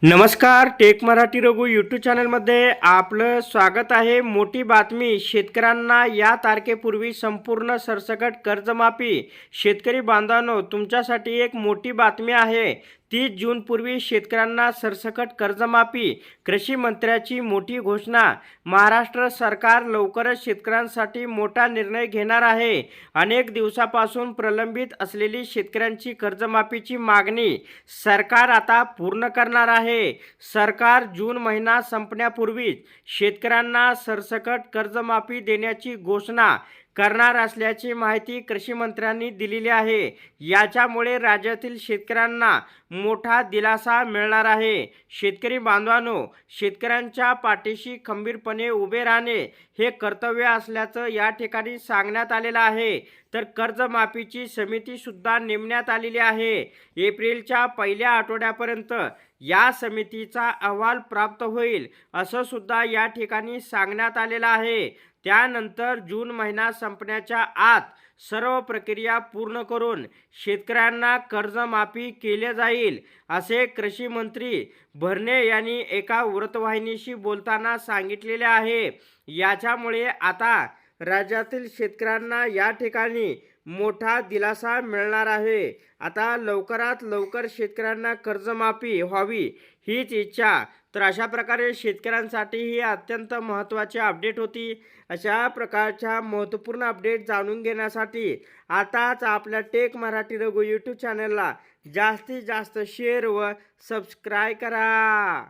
नमस्कार, take Marathi Raghu YouTube चॅनलमध्ये आपलं स्वागत आहे। मोठी बातमी, शेतकऱ्यांना या तारखेपूर्वी संपूर्ण सरसकट कर्जमाफी। शेतकरी बांधवांनो, तुमच्यासाठी एक मोठी बातमी आहे। 30 जून पूर्वी शेतकऱ्यांना सरसकट कर्जमाफी। कृषी मंत्र्याची मोठी घोषणा। महाराष्ट्र सरकार लवकरच शेतकऱ्यांसाठी मोठा निर्णय घेणार आहे। अनेक दिवसापासून प्रलंबित असलेली शेतकऱ्यांची कर्जमाफीची मागणी सरकार आता पूर्ण करणार आहे। सरकार जून महिना संपण्यापूर्वीच शेतकऱ्यांना सरसकट कर्जमाफी देण्याची घोषणा करणार असल्याची माहिती कृषी मंत्र्यांनी दिलेली आहे। याच्यामुळे राज्यातील शेतकऱ्यांना मोठा दिलासा मिळणार आहे। शेतकरी बांधवांनो, शेतकऱ्यांच्या पाठीशी खंबीरपणे उभे राहणे हे कर्तव्य असल्याचं या ठिकाणी सांगण्यात आलेलं आहे। तर कर्जमाफीची समिती सुद्धा नेमण्यात आलेली आहे। एप्रिलच्या पहिल्या आठवड्यापर्यंत या समितीचा अहवाल प्राप्त होईल असं सुद्धा या ठिकाणी सांगण्यात आलेलं आहे। त्यानंतर जून महिना संपण्याच्या आत सर्व प्रक्रिया पूर्ण करून शेतकऱ्यांना कर्जमाफी केले जाईल असे कृषी मंत्री भरणे यांनी एका वृत्तवाहिनीशी बोलताना सांगितलेले आहे। याच्यामुळे आता राज्यातील शेतकऱ्यांना या ठिकाणी मोठा दिलासा मिळणार आहे। आता लवकरात लवकर शेतकऱ्यांना कर्जमाफी व्हावी हीच इच्छा। तर अशा प्रकारे शेतकऱ्यांसाठी ही अत्यंत महत्त्वाची अपडेट होती। अशा प्रकारच्या महत्त्वपूर्ण अपडेट जाणून घेण्यासाठी आताच आपल्या टेक मराठी रघु यूट्यूब चॅनलला जास्तीत जास्त शेअर व सबस्क्राईब करा।